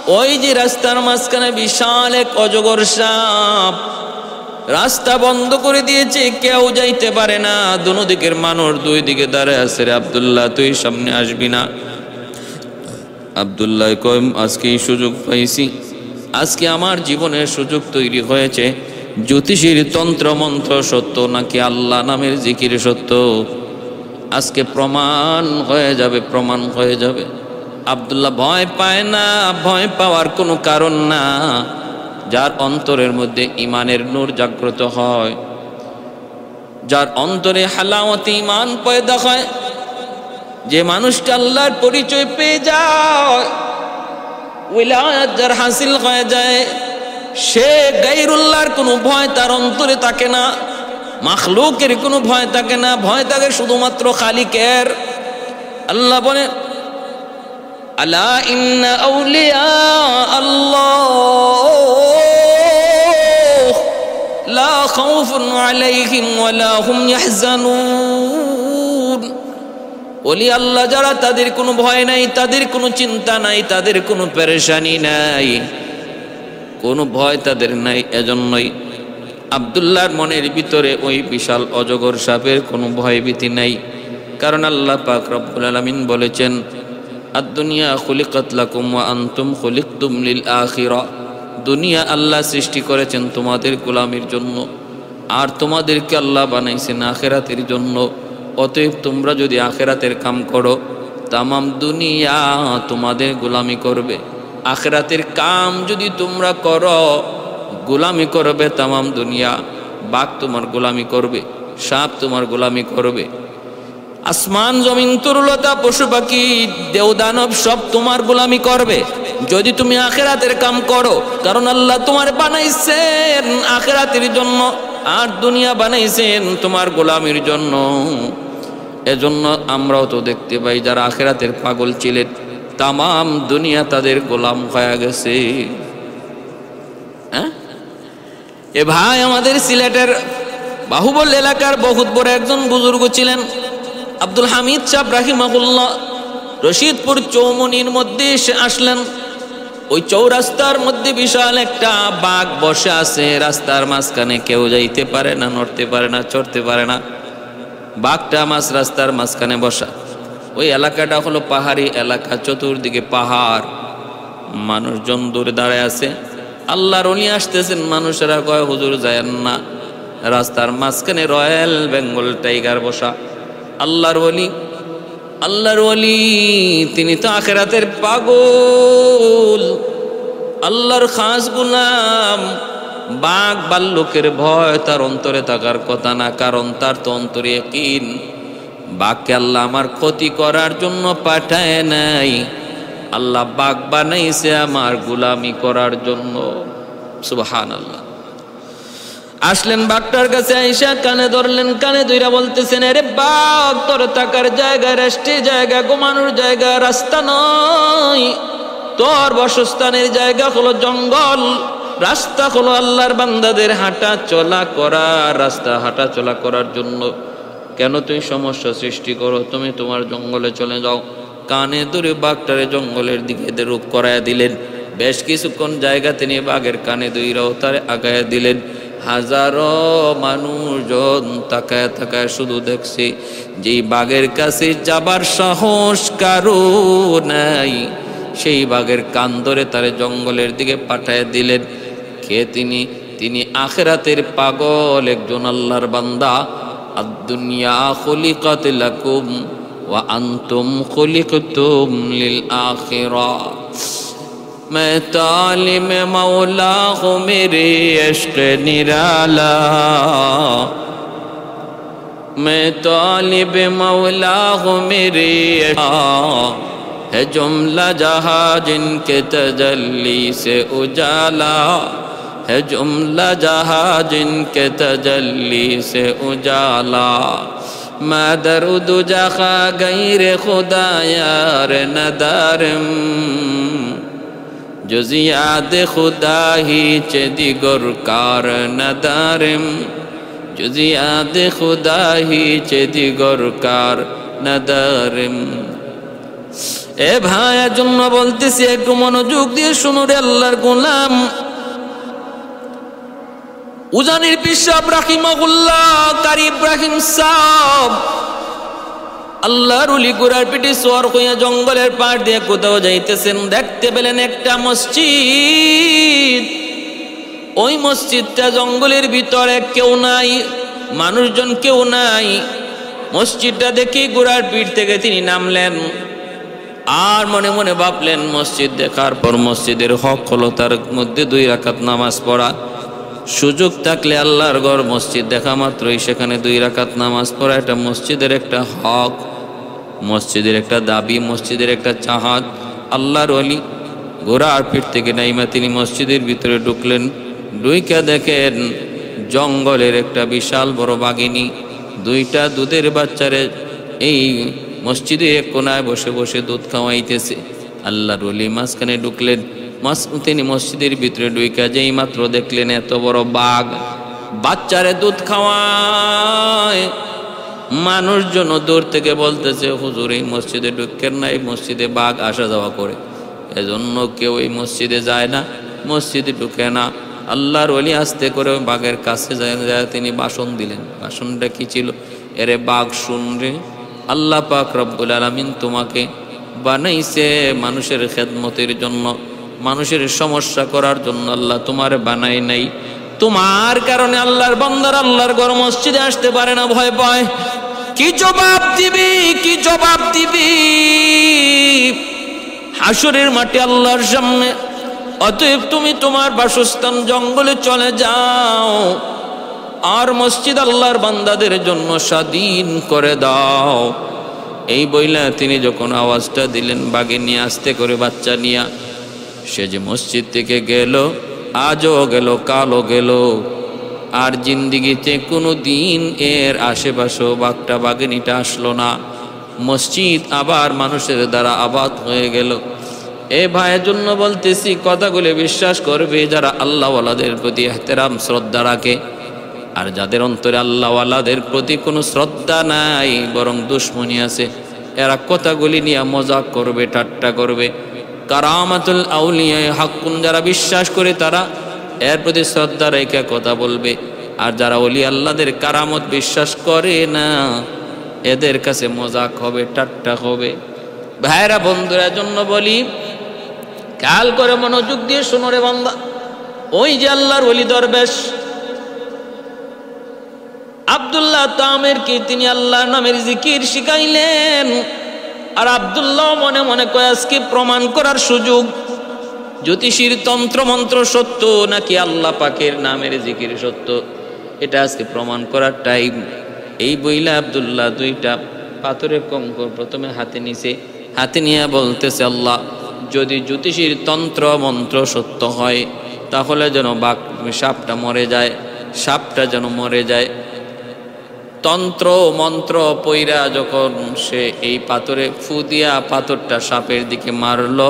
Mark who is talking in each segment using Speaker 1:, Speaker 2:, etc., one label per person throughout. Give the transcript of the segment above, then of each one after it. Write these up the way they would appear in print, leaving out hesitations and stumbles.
Speaker 1: ওই যে রাস্তার মাঝখানে বিশাল এক অজগর সাপ, রাস্তা বন্ধ করে দিয়েছে, কেউ যাইতে পারে না। দুনো দিকের মানুষ দুই দিকে দাঁড়ায় আছে। রে আব্দুল্লাহ, তুই সামনে আসবি না? আব্দুল্লাহ কয়, আজকে এই সুযোগ পাইছি, আজকে আমার জীবনের সুযোগ তৈরি হয়েছে। জ্যোতিষীর তন্ত্র মন্ত্র সত্য নাকি আল্লাহ নামের জিকির সত্য, আজকে প্রমাণ হয়ে যাবে, প্রমাণ হয়ে যাবে। আব্দুল্লাহ ভয় পায় না, ভয় পাওয়ার কোনো কারণ না। যার অন্তরের মধ্যে ইমানের নূর জাগ্রত হয়, যার অন্তরে হালাওয়াতে ইমান পয়দা হয়, যে মানুষটা আল্লাহর পরিচয় পেয়ে যায়, উলায়াত যার হাসিল হয়ে যায়, সে গায়রুল্লাহর কোনো ভয় তার অন্তরে থাকে না, মাখলুকের কোনো ভয় থাকে না, ভয় থাকে শুধুমাত্র খালিকের। আল্লাহ বলে, আলা ইন্না আউলিয়া আল্লাহ লা খাউফুন আলাইহিম ওয়ালা হুম ইয়াহজানুন। ওলি আল্লাহ যারা, তাদের কোনো ভয় নাই, তাদের কোনো চিন্তা নাই, তাদের কোনো পেরেশানি নাই, কোনো ভয় তাদের নাই। এজন্যই আব্দুল্লাহর মনের ভিতরে ওই বিশাল অজগর সাপের কোনো ভয়ভীতি নাই। কারণ আল্লাহ পাক রব্বুল আলামিন বলেছেন, আদ-দুনিয়া খুলিকাত লাকুম ওয়া আনতুম খুলিকতুম লিল আখিরা। দুনিয়া আল্লাহ সৃষ্টি করেছেন তোমাদের গোলামির জন্য, আর তোমাদেরকে আল্লাহ বানাইছেন আখিরাতের জন্য। অতএব তোমরা যদি আখিরাতের কাম করো, তামাম দুনিয়া তোমাদের গোলামি করবে। আখিরাতের কাম যদি তোমরা করো, গোলামি করবে তামাম দুনিয়া। বাঘ তোমার গোলামি করবে, সাপ তোমার গোলামি করবে, আসমান জমিন তরুলতা পশু পাখি দেওদানব সব তোমার গোলামি করবে যদি তুমি আখিরাতের কাম করো। কারণ আল্লাহ তোমার বানাইছেন আখিরাতের জন্য, আর দুনিয়া বানাইছেন তোমার গোলামির জন্য। এজন্য আমরাও তো দেখতে পাই, যারা আখিরাতের পাগল ছিলেন, তামাম দুনিয়া তাদের গোলাম হয়ে গেছে। হ্যাঁ, এ ভাই আমাদের সিলেটের বাহুবল এলাকার বহুত বড় একজন বুজুর্গ ছিলেন, আব্দুল হামিদ সাহেব রাহিমাহুল্লাহ। রশিদপুর চৌমনির মধ্যে এসে আসলেন। ওই চৌরাস্তার মধ্যে বিশাল একটা বাঘ বসে আছে রাস্তার মাঝখানে, কেউ যাইতে পারে না, নড়তে পারে না, চড়তে পারে না। বাঘটা মাঝ রাস্তার মাঝখানে বসা। ওই এলাকাটা হলো পাহাড়ি এলাকা, চতুর্দিকে পাহাড়, মানুষজন দূরে দাঁড়ায় আছে। আল্লাহর ওলি আসতেছেন, মানুষেরা কয় হুজুর যায়েন না। রাস্তার মাঝখানে রয়্যাল বেঙ্গল টাইগার বসা। আল্লাহর ওলি তিনি তো আখিরাতের পাগল, আল্লাহর খাস গোলাম। বাঘ ভাল্লুকের ভয় তার অন্তরে থাকার কথা না, কারণ তার তো অন্তরে ইয়াকিন বাঘকে আল্লাহ আমার ক্ষতি করার জন্য পাঠায় নাই, আল্লাহ বাঘ বানাইছে আমার গোলামি করার জন্য। সুবহানাল্লাহ। আসলেন বাঘটার কাছে, আইসা কানে ধরলেন, কানে ধইরা বলতেছেন, আরে বাঘ, তোর থাকার জায়গা, রেস্টের জায়গা, ঘুমানোর জায়গা, রাস্তা নয়। তোর বাসস্থানের জায়গা হলো জঙ্গল, রাস্তা হলো আল্লাহর বান্দাদের হাঁটা চলা করা রাস্তা, হাঁটা চলা করার জন্য। কেন তুই সমস্যা সৃষ্টি করো? তুমি তোমার জঙ্গলে চলে যাও। কানে ধরে বাঘটারে জঙ্গলের দিকে রূপ করাইয়া দিলেন। বেশ কিছুক্ষণ জায়গা তিনি বাঘের কানে ধইরাও তারে আগায়া দিলেন। হাজারো মানুষজন তাকায় তাকায় শুধু দেখছে, যেই বাঘের কাছে যাবার সাহস কারো নাই, সেই বাঘের কান ধরে তারে জঙ্গলের দিকে পাঠায় দিলেন। কে তিনি? তিনি আখিরাতের পাগল একজন আল্লাহর বান্দা। আদ-দুনিয়া খুলিকাত লাকুম ওয়া আনতুম খুলিকতুম লিল আখিরা। मैं तालिम मौला हूँ मेरे इश्क़ निराला, मैं तालिब मौला हूँ मेरे है जुमला जहाँ जिनके तजल्ली से उजाला, है जुमला जहाँ जिनके तजल्ली से उजाला। मैं दरुद जखा गैर खुदा यार नदारम, जुज़ियाद खुदा ही चे दिगर कार नदारम, जुज़ियाद खुदा ही चे दिगर कार नदारम। এ ভাইয়ের জন্য বলতেছি, একটু মনোযোগ দিয়ে শুনো রে আল্লাহর গোলাম। উজানির পিসাব রাহিমাহুল্লাহ কারি ইব্রাহিম সাহেব আল্লাহর ওলি গোড়ার পিঠে সোয়ার হইয়া জঙ্গলের পাড় দিয়ে কোথাও যাইতেছেন। দেখতে পেলেন একটা মসজিদ। ওই মসজিদটা জঙ্গলের ভিতরে, কেউ নাই, মানুষজন কেউ নাই। মসজিদটা দেখে গোড়ার পিঠ থেকে তিনি নামলেন, আর মনে মনে ভাবলেন, মসজিদ দেখার পর মসজিদের হক হলো তার মধ্যে 2 রাকাত নামাজ পড়া। সুযোগ থাকলে আল্লাহর ঘর মসজিদ দেখা মাত্রই সেখানে 2 রাকাত নামাজ পড়া, এটা মসজিদের একটা হক, মসজিদের একটা দাবি, মসজিদের একটা চাহাত। আল্লাহর ওলি ঘোড়ার পিঠ থেকে নাইমা তিনি মসজিদের ভিতরে ঢুকলেন। ঢুইকা দেখেন জঙ্গলের একটা বিশাল বড় বাঘিনী 2টা দুধের বাচ্চারে এই মসজিদের এক কোনায় বসে বসে দুধ খাওয়াইতেছে। আল্লাহর ওলি মাঝখানে ঢুকলেন। তিনি মসজিদের ভিতরে ঢুইকা যেই মাত্র দেখলেন এত বড় বাঘ বাচ্চারে দুধ খাওয়ায়। মানুষজন দূর থেকে বলতেছে, হুজুর এই মসজিদে ঢুকেন না, এই মসজিদে বাঘ আসা যাওয়া করে, এজন্য কেউ এই মসজিদে যায় না, মসজিদে ঢুকে না। আল্লাহর ওলি আস্তে করে বাঘের কাছে যায়, তিনি ভাষণ দিলেন। ভাষণটা কি ছিল? এরে বাঘ শুন রে, আল্লাহ পাক রব্বুল আলামিন তোমাকে বানাইছে মানুষের খেদমতের জন্য, মানুষের সমস্যা করার জন্য আল্লাহ তোমারে বানায় নাই। তোমার কারণে আল্লাহর বান্দার আল্লাহর ঘর মসজিদে আসতে পারে না, ভয় পায়। কি জবাব দিবি, কি জবাব দিবি হাসরের মাঠে আল্লাহর সামনে? অতএব তুমি তোমার বাসস্থান জঙ্গলে চলে যাও, আর মসজিদ আল্লাহর বান্দাদের জন্য স্বাধীন করে দাও। এই বইলা তিনি যখন আওয়াজটা দিলেন, বাগে নিয়ে আস্তে করে বাচ্চা নিয়া সে যে মসজিদ থেকে গেল, আজও গেল, কালও গেল, আর জিন্দিগিতে কোনো দিন এর আশেপাশেও বাঘটা বাঘিনীটা আসলো না। মসজিদ আবার মানুষের দ্বারা আবাদ হয়ে গেল। এ ভাইয়ের জন্য বলতেছি, কথাগুলো বিশ্বাস করবে যারা আল্লাহওয়ালাদের প্রতি এহতেরাম শ্রদ্ধা রাখে। আর যাদের অন্তরে আল্লাহওয়ালাদের প্রতি কোনো শ্রদ্ধা নাই, বরং দুশ্মনী আছে, এরা কথাগুলি নিয়ে মজাক করবে, ঠাট্টা করবে। কারামাতুল আউলিয়া হাক্কুন, যারা বিশ্বাস করে তারা এর প্রতি শ্রদ্ধা রেখে কথা বলবে। আর যারা ওলি আল্লাহদের কারামত বিশ্বাস করে না, এদের কাছে মজাক হবে, ঠাট্টা হবে। ভাইরা বন্ধুরা জন্য বলি, খেয়াল করে মনোযোগ দিয়ে শোনো রে বান্দা। ওই যে আল্লাহর ওলি দরবেশ আব্দুল্লাহ তামের কি তিনি আল্লাহর নামের জিকির শিখাইলেন। আর আব্দুল্লাহ মনে মনে কয় আজকে প্রমাণ করার সুযোগ, জ্যোতিষীর তন্ত্র মন্ত্র সত্য নাকি আল্লাহ পাকের নামের জিকির সত্য, এটা আজকে প্রমাণ করার টাইম। এই বইলা আব্দুল্লাহ 2টা পাথরের কঙ্কর প্রথমে হাতে নিছে, হাতে নিয়ে বলতেছে, আল্লাহ যদি জ্যোতিষীর তন্ত্র মন্ত্র সত্য হয় তাহলে যেন সাপটা মরে যায়, সাপটা যেন মরে যায়। তন্ত্র মন্ত্র পইরা যখন সে এই পাথরে ফু দিয়া পাথরটা সাপের দিকে মারল,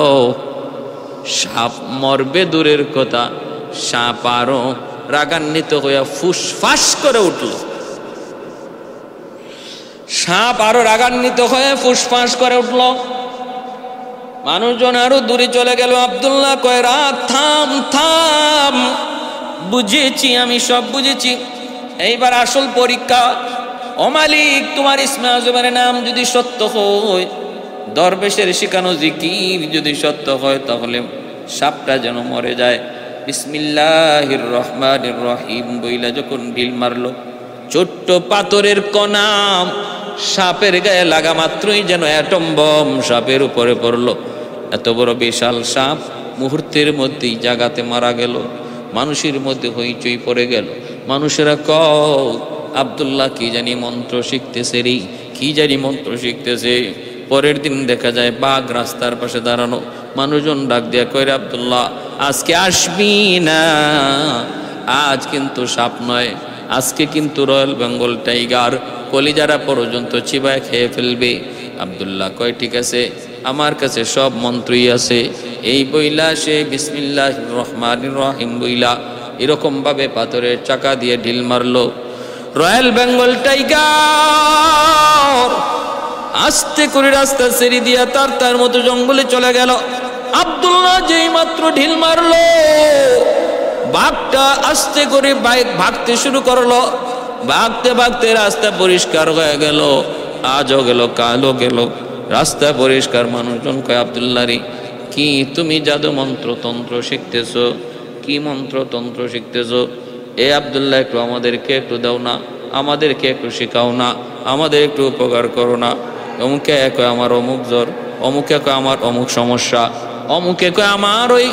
Speaker 1: সাপ মরবে দূরের কথা, সাপ আরো রাগান্বিত হইয়া ফুসফাস করে উঠল। সাপ আরো রাগান্বিত হয়ে ফুসফাস করে উঠল। মানুষজন আরো দূরে চলে গেল। আব্দুল্লাহ কয়, রাগ, থাম থাম, বুঝেছি, আমি সব বুঝেছি, এইবার আসল পরীক্ষা। ও মালিক, তোমার ইসমে আজমের নাম যদি সত্য হয়, দরবেশের শিখানো জিকির যদি সত্য হয়, তাহলে সাপটা যেন মরে যায়। বিসমিল্লাহির রহমানির রহিম বইলা যখন ঢিল মারলো, ছোট্ট পাথরের কণা সাপের গায়ে লাগা মাত্রই যেন অ্যাটম বম সাপের উপরে পড়লো। এত বড় বিশাল সাপ মুহূর্তের মধ্যেই জাগাতে মারা গেল। মানুষের মধ্যে হইচই পড়ে গেল। মানুষেরা আব্দুল্লাহ কি জানি মন্ত্র শিখতেছে রে, কি জানি মন্ত্র শিখতেছে। পরের দিন দেখা যায় বাঘ রাস্তার পাশে দাঁড়ানো। মানুষজন ডাক দিয়া কয়, আব্দুল্লাহ আজকে আসবি না, আজ কিন্তু সাপ নয়, আজকে কিন্তু রয়্যাল বেঙ্গল টাইগার, কলিজারা পর্যন্ত চিবায় খেয়ে ফেলবে। আব্দুল্লাহ কয়, ঠিক আছে, আমার কাছে সব মন্ত্রই আছে। এই বইলা সে বিসমিল্লাহির রহমানির রহিম বইলা এরকম ভাবে পাথরের চাকা দিয়ে ঢিল মারলো। রয়্যাল বেঙ্গল টাইগার আস্তে করে রাস্তা ছেড়ে দিয়া তার মতো জঙ্গলে চলে গেল। আব্দুল্লাহ যেই মাত্র ঢিল মারলো, বাঘটা আস্তে করে ভাগতে শুরু করলো। ভাগতে ভাগতে রাস্তা পরিষ্কার হয়ে গেল, আজও গেল কালও গেল, রাস্তা পরিষ্কার। মানুষজন কয়, আব্দুল্লাহ রে, কি তুমি জাদু মন্ত্র তন্ত্র শিখতেছো? কি মন্ত্র তন্ত্র শিখতেছো? এ আব্দুল্লাহ, একটু আমাদেরকে একটু দাও না, আমাদেরকে একটু শেখাও না, আমাদের একটু উপকার করো না। অমুকে কয় আমার অমুক জ্বর, অমুকে কয় আমার অমুক সমস্যা, অমুকে কয় আমার ওই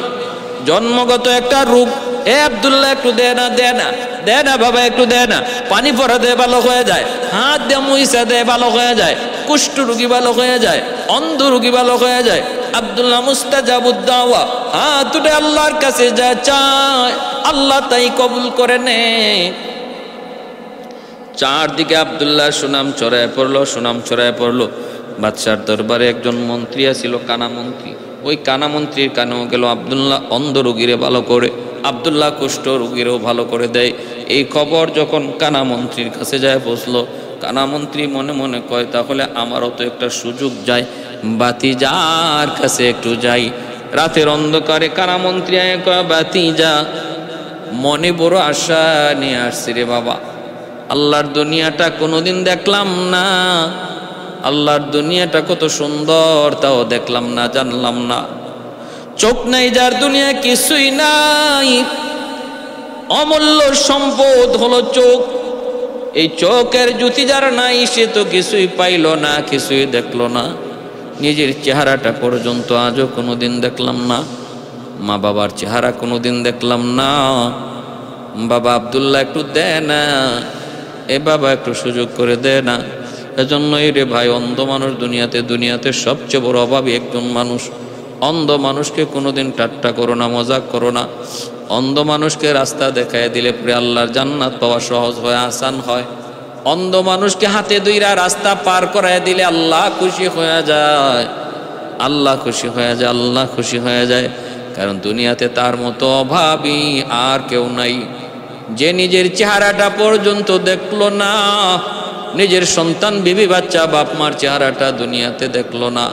Speaker 1: জন্মগত একটা রোগ। এ আব্দুল্লাহ, একটু দে না, দে না, দে না বাবা, একটু দে না। পানি পড়া দে, ভালো হয়ে যায়। হাত দিয়ে মুইসা দে, ভালো হয়ে যায়। কুষ্ঠ রোগী ভালো হয়ে যায়, অন্ধ রোগী ভালো হয়ে যায়। আব্দুল্লাহ মুস্তাজাবুদ দাওয়া, হাত উঠে আল্লাহর কাছে যা চায় আল্লাহ তাই কবুল করে নে। চারদিকে আব্দুল্লাহ সুনাম ছড়ায় পড়লো, সুনাম ছড়ায় পড়লো। বাদশার দরবারে একজন মন্ত্রী আছিল, কানা মন্ত্রী। ওই কানা মন্ত্রীর কানেও গেল, আব্দুল্লাহ অন্ধ রোগীরে ভালো করে, আব্দুল্লাহ কুষ্ঠ রোগীরও ভালো করে দেয়। এই খবর যখন কানা মন্ত্রীর কাছে যায় পৌঁছলো, কানা মন্ত্রী মনে মনে কয়, তাহলে আমারও তো একটা সুযোগ যায়, বাতিজার কাছে একটু যাই। রাতের অন্ধকারে কানা মন্ত্রী কয়, বাতিজা, মনে বড় আশা নিয়ে আসছি রে বাবা। আল্লাহর দুনিয়াটা কোনোদিন দেখলাম না, আল্লাহর দুনিয়াটা কত সুন্দর তাও দেখলাম না, জানলাম না। চোখ নাই যার দুনিয়া কিছুই নাই, অমূল্য সম্পদ হলো চোখ। এই চোখের জ্যোতি যার নাই, সে তো কিছুই পাইল না, কিছুই দেখলো না। নিজের চেহারাটা পর্যন্ত আজও কোনোদিন দেখলাম না, মা বাবার চেহারা কোনোদিন দেখলাম না। বাবা আব্দুল্লাহ, একটু দে না, এ বাবা একটু সুযোগ করে দে না। এজন্যই রে ভাই, অন্ধ মানুষ দুনিয়াতে সবচেয়ে বড় অভাবী একজন মানুষ। অন্ধ মানুষকে কোনোদিন ঠাট্টা করো না, মজাক করো না। অন্ধ মানুষকে রাস্তা দেখায় দিলে পরে আল্লাহর জান্নাত পাওয়া সহজ হয়, আসান হয়। অন্ধ মানুষকে হাতে ধইরা রাস্তা পার করায় দিলে আল্লাহ খুশি হয়ে যায়, আল্লাহ খুশি হয়ে যায়, আল্লাহ খুশি হয়ে যায়। কারণ দুনিয়াতে তার মতো অভাবী আর কেউ নাই, যে নিজের চেহারাটা পর্যন্ত দেখলো না, নিজের সন্তান বিবি বাচ্চা বাপ মার চেহারাটা দুনিয়াতে দেখলো না।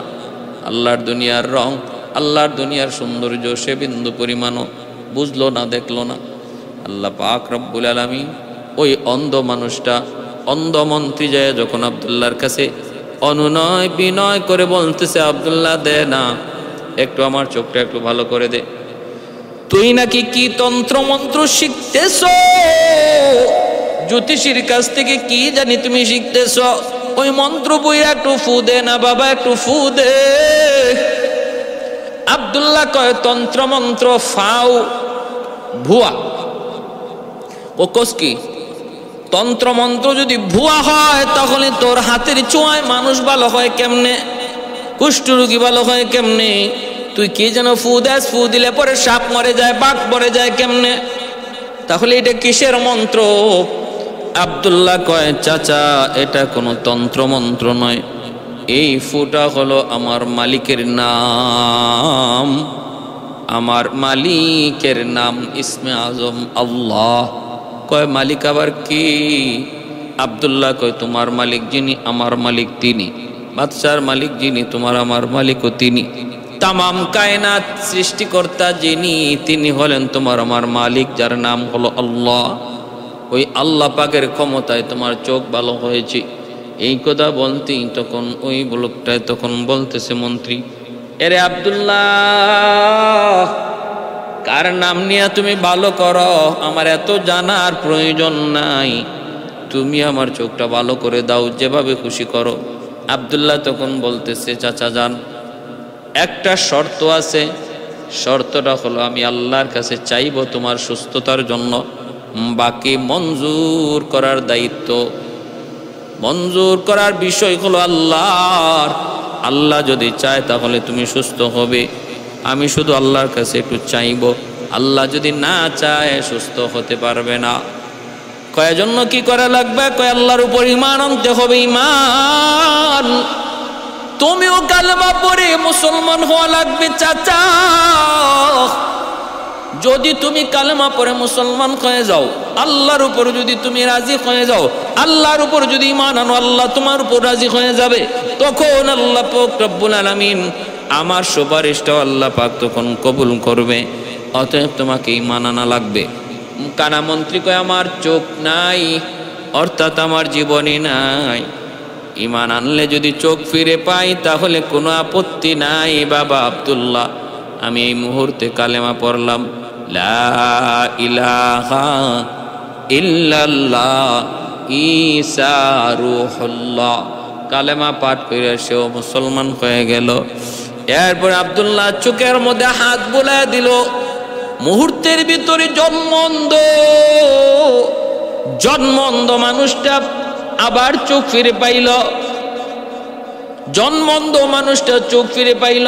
Speaker 1: আল্লাহর দুনিয়ার রং, আল্লাহর দুনিয়ার সৌন্দর্য সে বিন্দু পরিমাণও বুঝলো না, দেখলো না। আল্লাহ পাক রব্বুল আলামিন ওই অন্ধ মানুষটা, অন্ধ মন্ত্রী যায় যখন আব্দুল্লাহর কাছে অনুনয় বিনয় করে বলতেছে, আব্দুল্লাহ দে না, একটু আমার চোখটা একটু ভালো করে দে। তুই নাকি কি তন্ত্র মন্ত্র শিখতেছ, জ্যোতিষীর কাছ থেকে কি জানি তুমি শিখতেছ, ওই মন্ত্র বইরা একটু ফু দে না বাবা, একটু ফু দে। আব্দুল্লাহ কয়, তন্ত্র মন্ত্র ফাও, ভুয়া। ও কোস কি? তন্ত্র মন্ত্র যদি ভুয়া হয় তাহলে তোর হাতের ছোঁয়ায় মানুষ ভালো হয় কেমনে, কুষ্ঠরোগী ভালো হয় কেমনে? তুই কি যেন ফু দেস, ফু দিলে পরে সাপ মরে যায়, বাঘ মরে যায় কেমনে? তাহলে এটা কিসের মন্ত্র? আব্দুল্লাহ কয়, চাচা এটা কোনো তন্ত্র মন্ত্র নয়, এই ফুটা হলো আমার মালিকের নাম, আমার মালিকের নাম ইসমে আজম আল্লাহ। কয় মালিক আবার কি? আব্দুল্লাহ কয়, তোমার মালিক যিনি আমার মালিক তিনি, বাদশার মালিক যিনি তোমার আমার মালিকও তিনি, তামাম কায়নাত সৃষ্টিকর্তা যিনি তিনি হলেন তোমার আমার মালিক, যার নাম হলো আল্লাহ। ওই আল্লাহ পাকের ক্ষমতায় তোমার চোখ ভালো হয়েছে। এই কথা বলতেই তখন ওই লোকটায় তখন বলতেছে, মন্ত্রী, এরে আব্দুল্লাহ, কার নাম নিয়ে তুমি ভালো করো আমার এত জানার প্রয়োজন নাই, তুমি আমার চোখটা ভালো করে দাও, যেভাবে খুশি করো। আব্দুল্লাহ তখন বলতেছে, চাচা যান, একটা শর্ত আছে, শর্তটা হলো আমি আল্লাহর কাছে চাইব তোমার সুস্থতার জন্য, বাকি মঞ্জুর করার দায়িত্ব, মঞ্জুর করার বিষয় হলো আল্লাহর। আল্লাহ যদি চায় তাহলে তুমি সুস্থ হবে, আমি শুধু আল্লাহর কাছে একটু চাইব, আল্লাহ যদি না চায় সুস্থ হতে পারবে না। কয় জন্য কি করা লাগবে? কয় আল্লাহর উপর ঈমান আনতে হবে। ঈমান, তুমিও কালেমা পড়ে মুসলমান হওয়া লাগবে চাচা। যদি তুমি কালেমা পড়ে মুসলমান হয়ে যাও, আল্লাহর উপর যদি তুমি রাজি হয়ে যাও, আল্লাহর উপর যদি ঈমান আনো, আল্লাহ তোমার উপর রাজি হয়ে যাবে। তখন আল্লাহ পাক রব্বুল আলামিন আমার সুপারিশটাও আল্লাহ পাক তখন কবুল করবে। অতএব তোমাকে ঈমান আনা লাগবে। কানা মন্ত্রী কয় আমার চোখ নাই, অর্থাৎ আমার জীবনই নাই। ঈমান আনলে যদি চোখ ফিরে পাই তাহলে কোনো আপত্তি নাই। বাবা আব্দুল্লাহ, আমি এই মুহূর্তে কালেমা পড়লাম, লা ইলাহা ইল্লাল্লাহ ঈসা রূহুল্লাহ। কালেমা পাঠ করে সেও মুসলমান হয়ে গেল। এরপর আব্দুল্লাহ চোখের মধ্যে হাত বুলায় দিল। মুহূর্তের ভিতরে জন্মন্ধ মানুষটা আবার চোখ ফিরে পাইল। জন্মন্ধ মানুষটা চোখ ফিরে পাইল।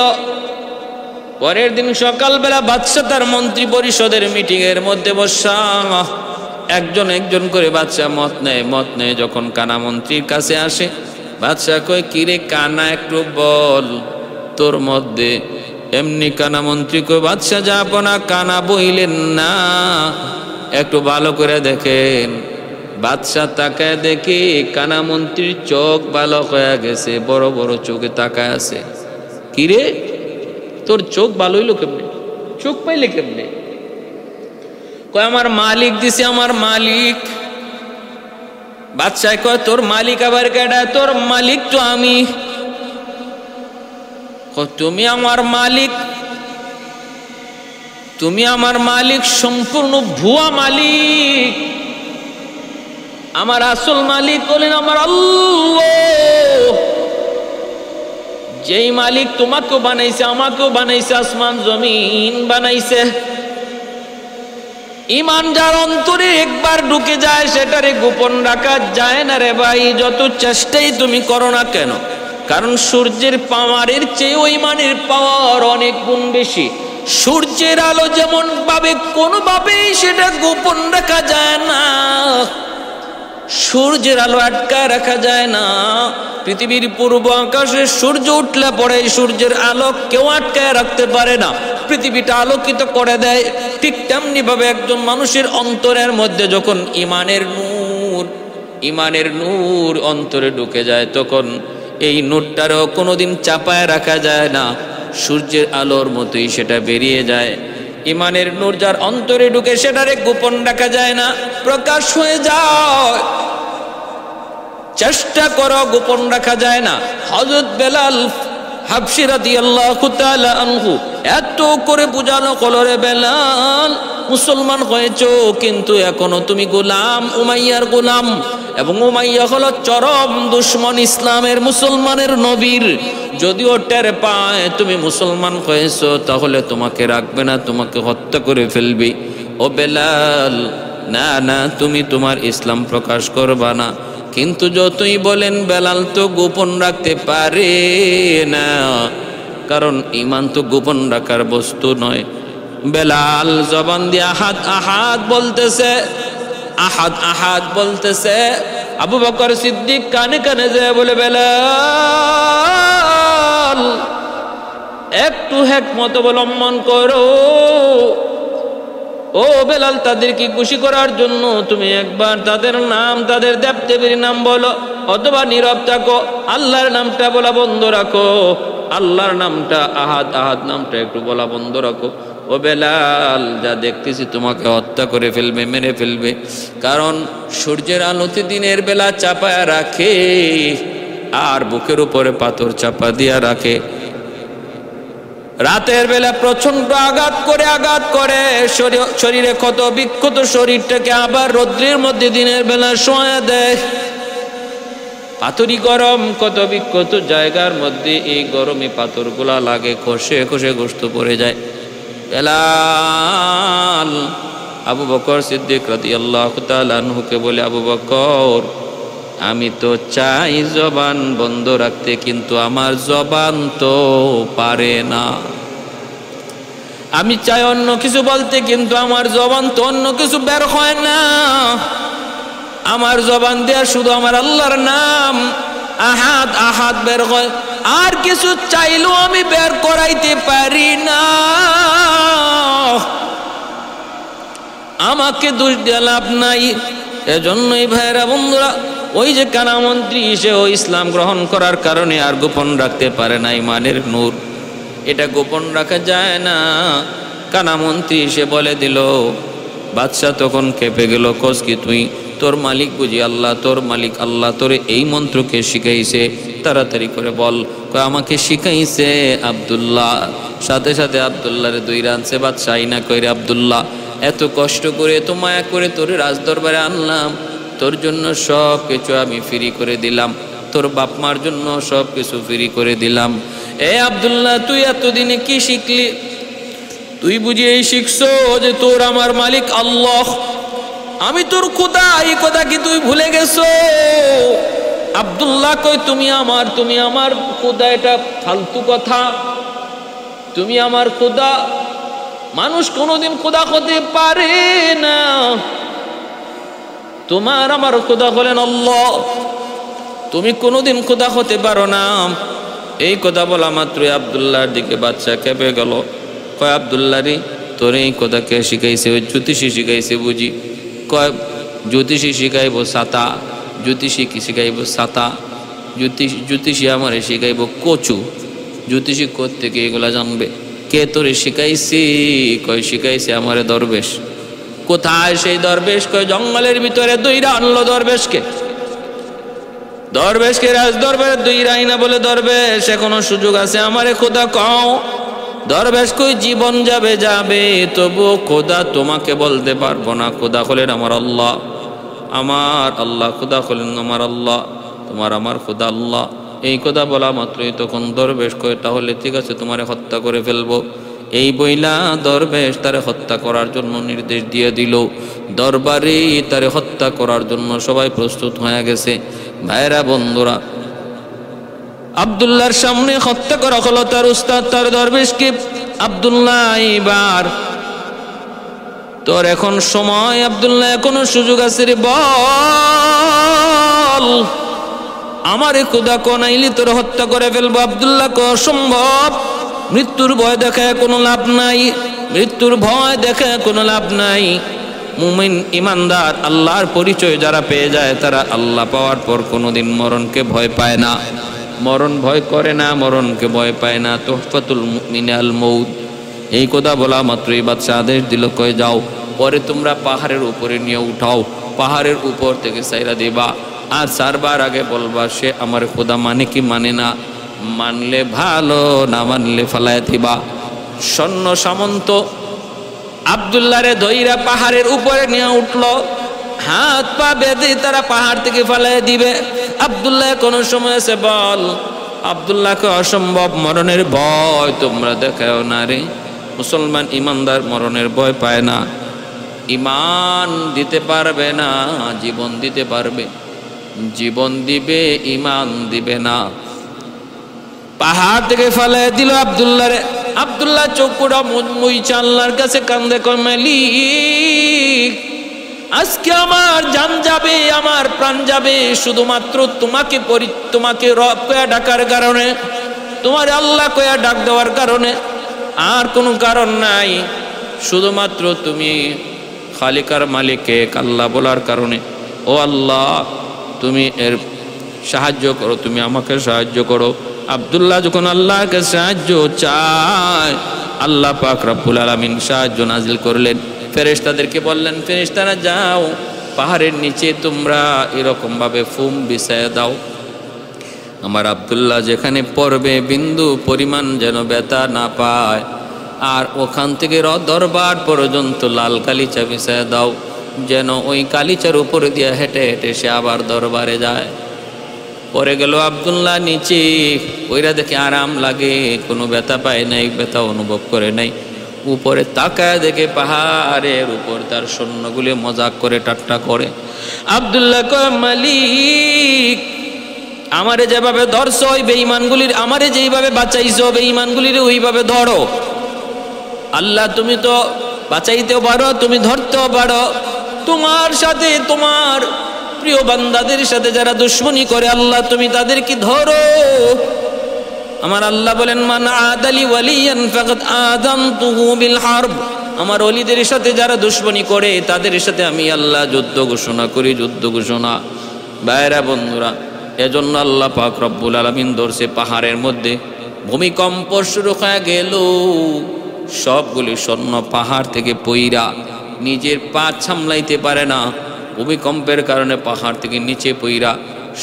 Speaker 1: পরের দিন সকালবেলা বাদশা তার মন্ত্রী পরিষদের মিটিং এর মধ্যে বসা, একজন একজন করে বাদশা মত নেয়। যখন কানা মন্ত্রীর কাছে আসে, বাদশা কয় কিরে কানা একটু বল তোর মধ্যে। এমনি কানা মন্ত্রী কয় বাদশা যাব না, কানা বইলেন না, একটু ভালো করে দেখেন। বাদশাহ তাকায় দেখি কানা মন্ত্রীর চোখ ভালো হয়ে গেছে, বড় বড় চোখে তাকায় আছে। কিরে তোর চোখ ভালো হইলো কেমনে, চোখ পাইলে কেমনে? কয় আমার মালিক দিছে, আমার মালিক। বাদশাহ কয় তোর মালিক আবার কেডা? তোর মালিক তো আমি। তুমি আমার মালিক? তুমি আমার মালিক সম্পূর্ণ ভুয়া মালিক। আমার আসল মালিক বলেন আমার আল্লাহ, যেই মালিক তোমাকেও বানাইছে, আমাকেও বানাইছে, আসমান জমিন বানাইছে। ঈমান যার অন্তরে একবার ঢুকে যায় সেটারে গোপন রাখা যায় না রে ভাই, যত চেষ্টাই তুমি করো না কেন। কারণ সূর্যের পাওয়ারের চেয়ে ওই ঈমানের পাওয়ার অনেক গুণ বেশি। সূর্যের আলো যেমন ভাবে কোনোভাবেই সেটা গোপন রাখা যায় না, সূর্যের আলো আটকায় রাখা যায় না। পৃথিবীর পূর্ব আকাশে সূর্য উঠলে পরে সূর্যের আলো কেউ আটকায় রাখতে পারে না, পৃথিবীটা আলোকিত করে দেয়। ঠিক তেমনি ভাবে একজন মানুষের অন্তরের মধ্যে যখন ঈমানের নূর অন্তরে ঢুকে যায়, তখন এই নূরটারও কোনোদিন চাপায় রাখা যায় না, সূর্যের আলোর মতোই সেটা বেরিয়ে যায়। ঈমানের নূর যার অন্তরে ঢুকে সেটারে গোপন রাখা যায় না, প্রকাশ হয়ে যায়। চেষ্টা করো, গোপন রাখা যায় না। হযরত বেলাল হাবশী রাদিয়াল্লাহু তাআলা আনহু এত করে বুঝানো কলরে, বেলাল মুসলমান হয়েছো কিন্তু এখনো তুমি গোলাম, উমাইয়ার গোলাম, এবং উমাইয়া হলো চরম দুশমন ইসলামের, মুসলমানের নবীর। যদিও টের পায় তুমি মুসলমান হয়েছো তাহলে তোমাকে রাখবে না, তোমাকে হত্যা করে ফেলবে। ও বেলাল, না না, তুমি তোমার ইসলাম প্রকাশ করবা না। কিন্তু যতই বলেন বেলাল তো গোপন রাখতে পারে না, কারণ ঈমান তো গোপন রাখার বস্তু নয়। বেলাল জবান দিয়ে আহাদ আহাদ বলতেছে, আহাদ আহাদ বলতেছে। আবু বকর সিদ্দিক কানে কানে যায় বলে, বেলাল একটু হিকমত অবলম্বন করো। ও বেলাল, তাদেরকে খুশি করার জন্য তুমি একবার তাদের নাম, তাদের দেবদেবীর নাম বলো, অথবা নীরব থাকো, আল্লাহর নামটা বলা বন্ধ রাখো। আল্লাহর নামটা আহাদ আহাদ নামটা একটু বলা বন্ধ রাখো। ও বেলাল, যা দেখতেছি তোমাকে হত্যা করে ফেলবে, মেরে ফেলবে। কারণ সূর্যের আলোতে দিনের বেলা চাপায়া রাখে আর বুকের উপরে পাথর চাপা দিয়া রাখে। রাতের বেলা প্রচন্ড আঘাত করে শরীরে ক্ষত বিক্ষত শরীরটাকে আবার রৌদ্রের মধ্যে দিনের বেলা শোয়া দেয়। পাথরই গরম, ক্ষত বিক্ষত জায়গার মধ্যে এই গরমে পাথরগুলা লাগে, খসে খসে গোশত পড়ে যায়। বেলাল আবু বকর সিদ্দিক রাদিয়াল্লাহু তাআলা আনহুকে বলে, আবু বকর, আমি তো চাই জবান বন্ধ রাখতে, কিন্তু আমার জবান তো পারে না। আমি চাই অন্য কিছু বলতে, কিন্তু আমার জবান তো অন্য কিছু বের হয় না। আমার জবান দেয়া শুধু আমার আল্লাহর নাম আহাদ আহাদ বের হয়, আর কিছু চাইলেও আমি বের করাইতে পারি না। আমাকে দোষ দিয়ে লাভ নাই। এজন্যই ভাইয়েরা বন্ধুরা, ওই যে কানামন্ত্রী সেও ইসলাম গ্রহণ করার কারণে আর গোপন রাখতে পারে না ইমানের নূর, এটা গোপন রাখা যায় না। কানামন্ত্রী সে বলে দিল, বাদশাহ তখন কেঁপে গেল, কস কি তুই, তোর মালিক বুঝি আল্লাহ, তোর মালিক আল্লাহ তোরে এই মন্ত্রকে শিখাইছে, তাড়াতাড়ি করে বল। আমাকে শিখাইছে আব্দুল্লাহ। সাথে সাথে আব্দুল্লাহরে দুই রানছে বাদশাহ, আইনা কইরে আব্দুল্লাহ এত কষ্ট করে এত মায়া করে তোর রাজদরবারে আনলাম, তোর জন্য সব কিছু আমি ফ্রি করে দিলাম, তোর বাপ মার জন্য সব কিছু ফ্রি করে দিলাম। এ আব্দুল্লাহ, তুই এতদিনে কি শিখলি? তুই বুঝি এই শিখছো যে তোর আমার মালিক আল্লাহ, আমি তোর খোদা, এই কথা কি তুই ভুলে গেছো? আব্দুল্লাহ কই, তুমি আমার খোদা, এটা ফালতু কথা। তুমি আমার খোদা, মানুষ কোনোদিন খোদা হতে পারে না। তোমার আমার খোদা হলেন আল্লাহ, তুমি কোনোদিন খোদা হতে পারো না। এই কথা বলা মাত্রই আব্দুল্লাহর দিকে বাদশা কেঁপে গেল। কয় আব্দুল্লাহ রে, তোর এই কথা কে শিখাইছে? ওই জ্যোতিষী শিখাইছে বুঝি? কয় জ্যোতিষী শিখাইব ছাতা, জ্যোতিষী কি শিখাইব ছাতা, জ্যোতিষী আমারে শিখাইব কচু, জ্যোতিষী কোত্থেকে এগুলা জানবে? কে তোরে শিখাইছি? কয় শিখাইছে আমারে দরবেশ। কোথায় সেই দরবেশ? কয় জঙ্গলের ভিতরে দুইরা আনলো দরবেশকে। দরবেশকে রাজ দরবারে দুইরা আইনা বলে, দরবেশ এখনো সুযোগ আছে, আমারে খোদা কও। দরবেশ কই, জীবন যাবে যাবে, তবুও খোদা তোমাকে বলতে পারবো না। খোদা হলেন আমার আল্লাহ, আমার আল্লাহ খোদা হলেন আমার আল্লাহ, তোমার আমার খোদা আল্লাহ। এই কথা বলা মাত্রই তখন দরবেশ কয়, তাহলে ঠিক আছে, তোমারে হত্যা করে ফেলবো। এই বইলা দরবেশ তারে হত্যা করার জন্য নির্দেশ দিয়ে দিল। দরবারে তারে হত্যা করার জন্য সবাই প্রস্তুত হয়ে গেছে। ভাইরা বন্ধুরা, আব্দুল্লাহর সামনে হত্যা করা হলো তার উস্তাদ, তার দরবেশকে। আব্দুল্লাহ এইবার তোর এখন সময়, আব্দুল্লাহ এখনো সুযোগ আছে রে, বল আমারে খোদা কোনাইলি তোর হত্যা করে ফেলবো। আব্দুল্লাহ কো অসম্ভব, মৃত্যুর ভয় দেখায় কোনো লাভ নাই, মৃত্যুর ভয় দেখায় কোনো লাভ নাই। মুমিন ইমানদার আল্লাহর পরিচয় যারা পেয়ে যায়, তারা আল্লাহ পাওয়ার পর কোনোদিন মরণকে ভয় পায় না, মরণ ভয় করে না, মরণকে ভয় পায় না। তুহফাতুল মুমিন আল মউত। এই কথা বলা মাত্রই বাদশাহ আদেশ দিল, কয়ে যাও, পরে তোমরা পাহাড়ের উপরে নিয়ে উঠাও, পাহাড়ের উপর থেকে সাইরা দিবা, আর 4 বার আগে বলবা সে আমার খোদা মানে কি মানে না, মানলে ভালো, না মানলে ফালায় দিবা। সৈন্য সামন্ত আব্দুল্লাহরে ধইরা পাহাড়ের উপরে নিয়ে উঠলো, হাত পা বেঁধে তারা পাহাড় থেকে ফালায় দিবে। আব্দুল্লাহ কোনো সময় আছে বল? আব্দুল্লাহকে অসম্ভব, মরণের ভয় তোমরা দেখাও না রে। মুসলমান ইমানদার মরণের ভয় পায় না, ইমান দিতে পারবে না, জীবন দিতে পারবে, জীবন দিবে, ইমান দিবে না। পাহাড় থেকে ফালায় দিল আব্দুল্লাহরে। আব্দুল্লাহ চোখটা মুইচা আল্লাহর কাছে কান্দে, কয় মালিক, আজকে আমার জান যাবে, আমার প্রাণ যাবে, শুধুমাত্র তোমাকে রব কয়া ডাকার কারণে, তোমার আল্লাহ কয়া ডাক দেওয়ার কারণে, আর কোনো কারণ নাই। শুধুমাত্র তুমি খালিকার মালিকে আল্লাহ বলার কারণে। ও আল্লাহ, তুমি এর সাহায্য করো, তুমি আমাকে সাহায্য করো। আব্দুল্লাহ যখন আল্লাহকে সাহায্য চায়, আল্লাহ পাক রব্বুল আলামিন সাহায্য নাজিল করলেন। ফেরেশতাদেরকে বললেন, ফেরেশতারা যাও, পাহাড়ের নিচে তোমরা এরকম ভাবে ফুম বিছায় দাও, আমার আব্দুল্লাহ যেখানে পড়বে বিন্দু পরিমাণ যেন ব্যথা না পায়। আর ওখান থেকে দরবার পর্যন্ত লাল কালিচা বিছায় দাও, যেন ওই কালিচার উপরে দিয়ে হেঁটে হেঁটে সে আবার দরবারে যায়। পরে গেল আব্দুল্লাহ নিচে, ওইরা দেখে আরাম লাগে, কোনো ব্যথা পায় নাই, ব্যথা অনুভব করে নাই। উপরে তাকায় দেখে পাহাড়ের উপর তার সৈন্যগুলি মজাক করে ঠাট্টা করে। আব্দুল্লাহ কয়, মালিক, আমারে যেভাবে ধরছ ওই বেঈমানগুলির, আমারে যেইভাবে বাঁচাইছো বেঈমানগুলির ওইভাবে ধরো। আল্লাহ, তুমি তো বাঁচাইতেও পারো, তুমি ধরতেও পারো। তোমার সাথে, তোমার প্রিয় বান্দাদের সাথে যারা দুশ্মনী করে, আল্লাহ তুমি তাদেরকে ধরো। আমার আল্লাহ বলেন, মান আদালি ওয়ালিয়ান ফাকাদ আযানতুহু বিল হারব। আমার ওলিদের সাথে যারা দুশ্মনী করে তাদের সাথে আমি আল্লাহ যুদ্ধ ঘোষণা করি, যুদ্ধ ঘোষণা। ভাইরা বন্ধুরা, এজন্য আল্লাহ পাক রব্বুল আলামিন ধরছে পাহাড়ের মধ্যে ভূমিকম্প শুরু হয়ে গেল, সবগুলি স্বর্ণ পাহাড় থেকে পইরা নিজের পা সামলাইতে পারে না, ভূমিকম্পের কারণে পাহাড় থেকে নিচে পইরা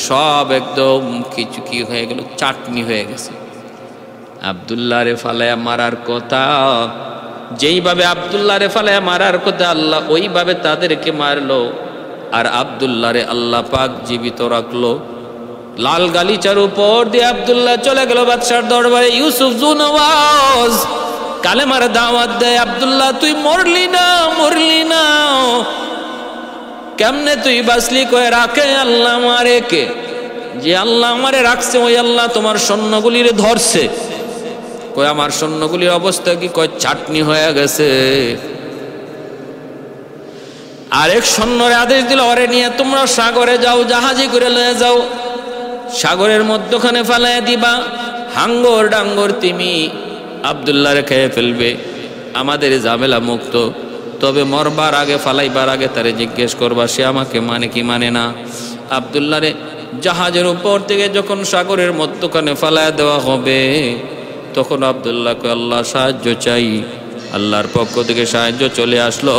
Speaker 1: সব একদম কিছু কি হয়ে গেল, চাটনি হয়ে গেছে। আব্দুল্লাহ রে ফালায়া মারার কথা, যেইভাবে আব্দুল্লাহ রে ফালায়া মারার কথা আল্লাহ ওইভাবে তাদেরকে মারলো। আর আব্দুল্লাহ রে আল্লাহ পাক জীবিত রাখলো। লাল গালিচার উপর দিয়ে আব্দুল্লাহ চলে গেল বাদশার দরবারে। ইউসুফ জুনওয়াজ কালেমার দাওয়াত দেয়, আব্দুল্লাহ তুই মরলি না, মরলি না, কেমনে তুই বাঁচলি? কয়ে রাখে আল্লাহ মারে কে? যে আল্লাহ আমারে রাখছে ওই আল্লাহ তোমার সৈন্যগুলির ধরছে। কয় আমার সৈন্যগুলির অবস্থা কি? কয় চাটনি হয়ে গেছে। আরেক সৈন্যরে আদেশ দিল, ওরে নিয়ে তোমরা সাগরে যাও, জাহাজে করে লয়ে যাও, সাগরের মধ্যখানে ফালাইয়া দিবা, হাঙ্গর ডাঙ্গর তিমি আব্দুল্লাহরে খেয়ে ফেলবে, আমাদের ঝামেলা মুক্ত। তবে মরবার আগে, ফালাইবার আগে তারে জিজ্ঞেস করবা সে আমাকে মানে কি মানে না। আব্দুল্লাহরে জাহাজের উপর থেকে যখন সাগরের মধ্যখানে ফালাইয়া দেওয়া হবে তখন আব্দুল্লাহ কয় আল্লাহ সাহায্য চাই। আল্লাহর পক্ষ থেকে সাহায্য চলে আসলো।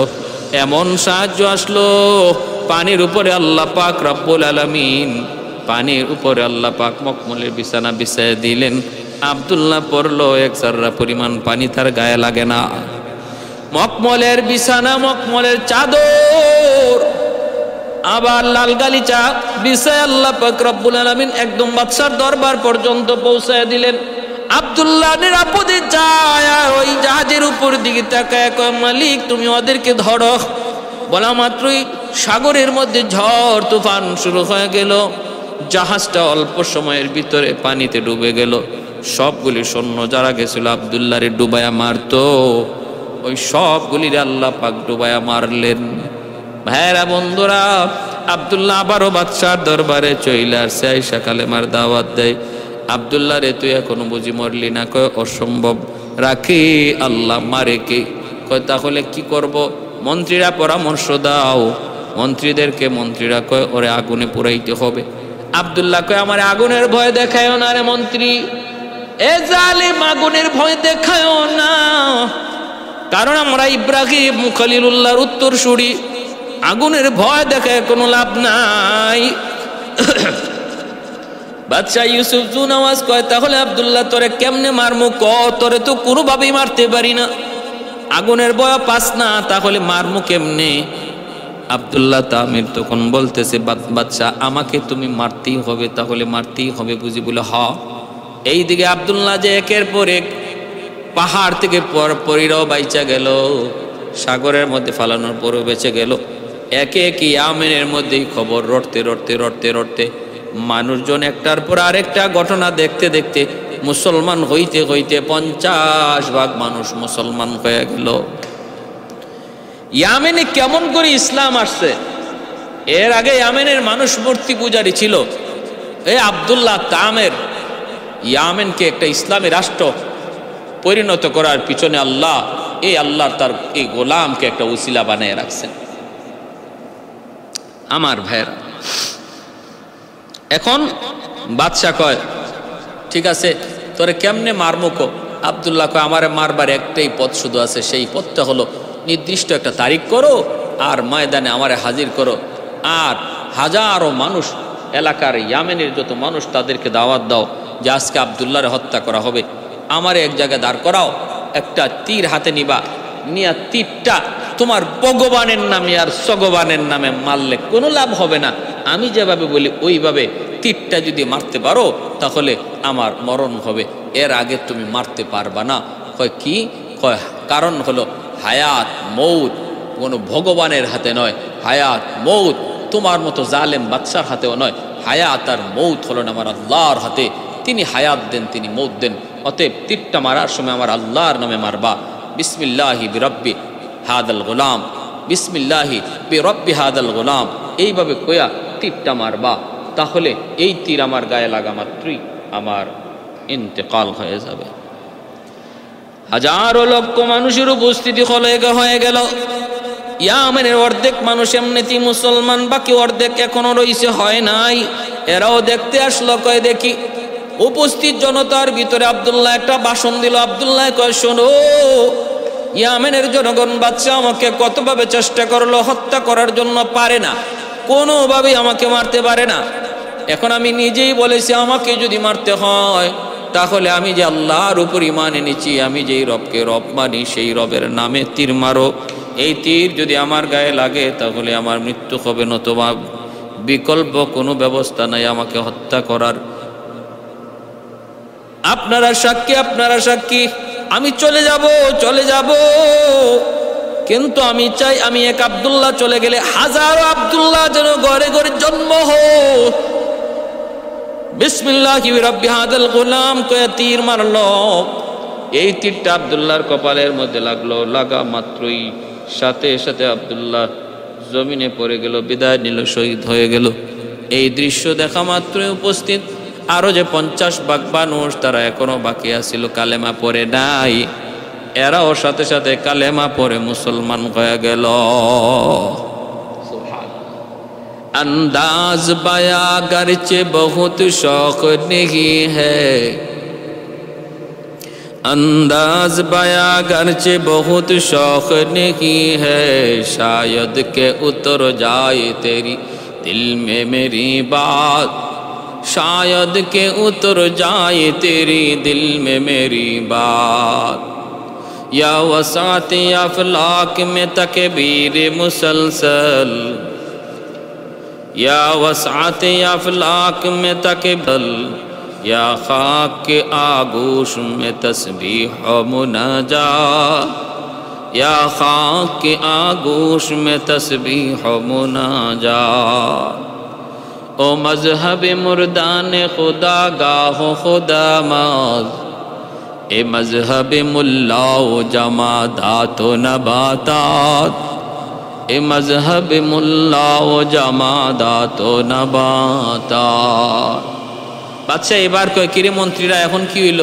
Speaker 1: এমন সাহায্য আসলো, পানির উপরে আল্লাহ পাক রব্বুল আলামিন, পানির উপরে আল্লাহ পাক মখমলের বিছানা বিছায় দিলেন। আব্দুল্লাহ পড়লো, এক সাররা পরিমাণ পানি তার গায়ে লাগে না। মখমলের বিছানা, মখমলের চাদর, আবার লাল গালিচা বিছায় আল্লাহ পাক রব্বুল আলামিন একদম বাদশার দরবার পর্যন্ত পৌঁছায় দিলেন। আব্দুল্লাহ নিরাপদে যায় আর ওই জাহাজের উপর দিকে তাকায় কয় মালিক তুমি ওদেরকে ধরো। বলা মাত্রই সাগরের মধ্যে ঝড় তুফান শুরু হয়ে গেল। জাহাজটা অল্প সময়ের ভিতরে পানিতে ডুবে গেল। সবগুলি সৈন্য যারা গেছিল আব্দুল্লাহরে ডুবায়া মারতো, ওই সবগুলির আল্লাহ পাক ডুবায়া মারলেন। ভাইরা বন্ধুরা, আব্দুল্লাহ আবারও বাদশার দরবারে চইলে আসছে, আইসা কালেমার দাওয়াত দেয়। আব্দুল্লাহ রে তুই এখনো বুঝি মরলি না? কয় অসম্ভব, রাখি আল্লাহ মারে কে? কয় তাহলে কি করব? মন্ত্রীরা পরামর্শ দাও। মন্ত্রীদেরকে মন্ত্রীরা কয় ওরে আগুনে পুরাইতে হবে। আব্দুল্লাহ কয় আমার আগুনের ভয় দেখায় না রে মন্ত্রী, এ জালিম আগুনের ভয় দেখায় না, কারণ আমরা ইব্রাহিম খলিলুল্লাহর উত্তরসূরি, আগুনের ভয় দেখায় কোনো লাভ নাই। বাদশাহ ইউসুফ জুনওয়াজ কয় তাহলে আব্দুল্লাহ তোরে কেমনে মারমু? ক তোরে তো কোনোভাবেই মারতে পারি না, আগুনের ভয় পাস না, তাহলে মারমু কেমনে? আব্দুল্লাহ তামির তখন বলতেছে বাদশাহ আমাকে তুমি মারতেই হবে, তাহলে মারতেই হবে বুঝি? বলে হ। এইদিকে আব্দুল্লাহ যে একের পর এক পাহাড় থেকে পরিরাও বাইচা গেল, সাগরের মধ্যে ফালানোর পরও বেঁচে গেল। একে একে ইয়ামেনের মধ্যেই খবর রটতে রটতে রটতে রটতে মানুষজন একটার পর আরেকটা ঘটনা দেখতে দেখতে মুসলমান হইতে হইতে 50 ভাগ মানুষ মুসলমান হয়ে গেল। ইয়ামেনে কেমন করে ইসলাম আসছে? এর আগে ইয়ামেনের মানুষ মূর্তি পূজারী ছিল। এই আব্দুল্লাহ তামের ইয়ামেনকে একটা ইসলামী রাষ্ট্র পরিণত করার পিছনে আল্লাহ তার এই গোলামকে একটা উসিলা বানিয়ে রাখছেন। আমার ভাইরা, এখন বাদশা কয় ঠিক আছে তোরে কেমনে মারমু কো? আব্দুল্লাহ কয় আমারে মারবার একটাই পথ শুধু আছে, সেই পথটা হলো নির্দিষ্ট একটা তারিখ করো আর ময়দানে আমারে হাজির করো, আর হাজারো মানুষ এলাকার ইয়ামেনের যত মানুষ তাদেরকে দাওয়াত দাও যে আজকে আব্দুল্লাহরে হত্যা করা হবে। আমারে এক জায়গায় দাঁড় করাও, একটা তীর হাতে নিবা, নিয়া তীরটা তোমার ভগবানের নামে আর সগবানের নামে মারলে কোনো লাভ হবে না। আমি যেভাবে বলি ওইভাবে তীরটা যদি মারতে পারো তাহলে আমার মরণ হবে, এর আগে তুমি মারতে পারবা না। কয় কি? কয় কারণ হলো হায়াত মৌত কোনো ভগবানের হাতে নয়, হায়াত মৌত তোমার মতো জালেম বাদশার হাতেও নয়, হায়াত আর মৌত হলো না আমার আল্লাহর হাতে। তিনি হায়াত দেন, তিনি মৌত দেন। অতএব তীরটা মারার সময় আমার আল্লাহর নামে মারবা। বিসমিল্লাহি বিরব্বি হাদাল গোলাম, বিসমিল্লাহি বিরব্বি হাদাল গোলাম, এইভাবে কয়া তীরটা মারবা। তাহলে এই তীর আমার গায়ে লাগা মাত্রই আমার ইন্তেকাল হয়ে যাবে। হাজারো লক্ষ মানুষের উপস্থিতি হয়ে গেল। ইয়ামেনের অর্ধেক মানুষ এমনিতেই মুসলমান, বাকি অর্ধেক এখনো রয়েছে, হয় নাই। এরাও দেখতে আসলো, কয় দেখি। উপস্থিত জনতার ভিতরে আব্দুল্লাহ একটা ভাষণ দিল। আব্দুল্লাহ কয়, শোনো, ইয়ামেনের জনগণ বাচ্চা আমাকে কতভাবে চেষ্টা করলো হত্যা করার জন্য, পারে না, কোনোভাবেই আমাকে মারতে পারে না। এখন আমি নিজেই বলেছি, আমাকে যদি মারতে হয় তাহলে আমি যে আল্লাহর উপর ঈমান এনেছি, আমি যেই রবকে রব মানি, সেই রবের নামে তীর মারো। এই তীর যদি আমার গায়ে লাগে তাহলে আমার মৃত্যু হবে, নতুবা বিকল্প কোনো ব্যবস্থা নাই আমাকে হত্যা করার। আপনারা সাক্ষী, আমি চলে যাব, কিন্তু আমি চাই আমি এক আব্দুল্লাহ চলে গেলে হাজারো আব্দুল্লাহ যেন ঘরে ঘরে জন্ম হোক। বিসমিল্লাহি রাব্বি হাদাল গোলাম কয়ে তীর মারলো। এই তীরটা আব্দুল্লাহর কপালের মধ্যে লাগলো, লাগা মাত্রই সাথে সাথে আব্দুল্লাহ জমিনে পড়ে গেল, বিদায় নিল, শহীদ হয়ে গেল। এই দৃশ্য দেখা মাত্রই উপস্থিত আরো যে 50 ভাগ মানুষ, তারা এখনো বাকি আছিল, কালেমা পড়ে নাই। এরাও সাথে সাথে কালেমা পড়ে মুসলমান হয়ে গেল। अंदाज बया गरचे बहुत शौक नहीं है, अंदाज बया गरचे बहुत शौक नहीं है, शायद के उतर जाए तेरी दिल में मेरी बात, शायद के उतर जाए तेरी दिल में मेरी बात, या वसात अफलाक में तकबीर मुसलसल, या वसात अफलाक में तकबल, या खाक के आगोश में तस्बीह मुनाजात, या खाक के आगोश में तस्बीह मुनाजात। ओ मजहब मुर्दान खुदा गाहो खुदा माज, ए मजहब मुल्लाओ जमादात व नबातात, ए मजहब मुल्लाओ जमादात व नबातात। বাদশাহ এবার কয়, কিরে মন্ত্রীরা, এখন কি হইল?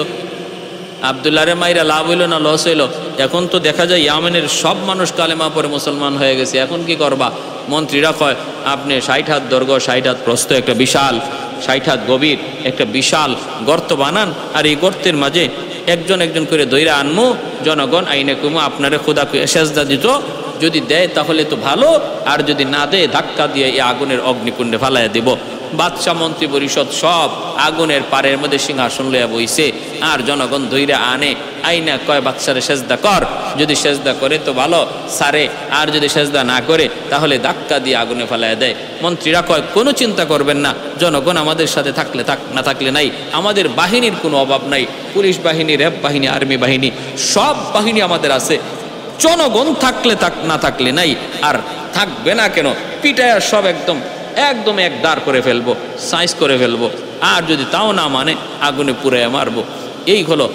Speaker 1: আব্দুল্লাহরে মাইরা লাভ হইল না লস হইল? এখন তো দেখা যায় ইয়ামেনের সব মানুষ কালেমা পরে মুসলমান হয়ে গেছে, এখন কি করবা? মন্ত্রীরা কয়, আপনি 60 হাত দৈর্ঘ্য 60 হাত প্রস্থ একটা বিশাল, 60 হাত গভীর একটা বিশাল গর্ত বানান, আর এই গর্তের মাঝে একজন একজন করে দইরা আনমু, জনগণ আইনে কুমু আপনারে খোদা সেজদা দিত, যদি দেয় তাহলে তো ভালো, আর যদি না দেয় ধাক্কা দিয়ে এই আগুনের অগ্নিকুণ্ডে ফালাইয়া দিব। বাদশাহ মন্ত্রী পরিষদ সব আগুনের পাড়ের মধ্যে সিংহাসন লইয়া বইছে, আর জনগণ ধইরা আনে, আইনা কয় বাদশারে সেজদা কর, যদি সেজদা করে তো ভালো সারে, আর যদি সেজদা না করে তাহলে ধাক্কা দিয়ে আগুনে ফালাইয়া দেয়। মন্ত্রীরা কয়, কোনো চিন্তা করবেন না, জনগণ আমাদের সাথে থাকলে থাক, না থাকলে নাই, আমাদের বাহিনীর কোনো অভাব নাই, পুলিশ বাহিনী, র্যাব বাহিনী, আর্মি বাহিনী, সব বাহিনী আমাদের আছে, জনগণ থাকলে থাক, না থাকলে নাই, আর থাকবে না কেন, পিটায়া সব একদম একদম এক দাঁড় করে ফেলবো, সাইজ করে ফেলবো, আর যদি তাও না মানে আগুনে পুড়াইয়া মারবো। এই হলো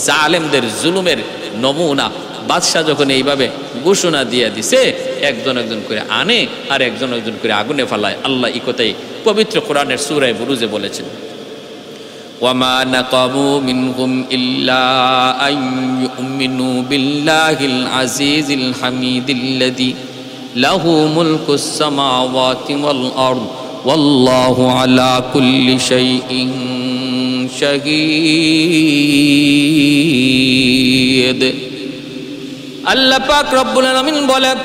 Speaker 1: জালেমদের জুলুমের নমুনা। বাদশাহ যখন এইভাবে ঘোষণা দিয়ে দিছে, একজন একজন করে আনে আর একজন একজন করে আগুনে ফালায়। আল্লাহ এই কথাই পবিত্র কোরআনের সূরা বুরুজে বলেছেন, ওয়ামা নাকামু মিনহুম ইল্লা আন ইউমিনু বিল্লাহিল আজিজিল হামিদিল্লাযী লাহু মুলকুস সামাওয়াতি ওয়াল আরদ ওয়াল্লাহু আলা কুল্লি শাইইন শাহীদ। আল্লাহ পাক রব্বুল আলামিন বলেন,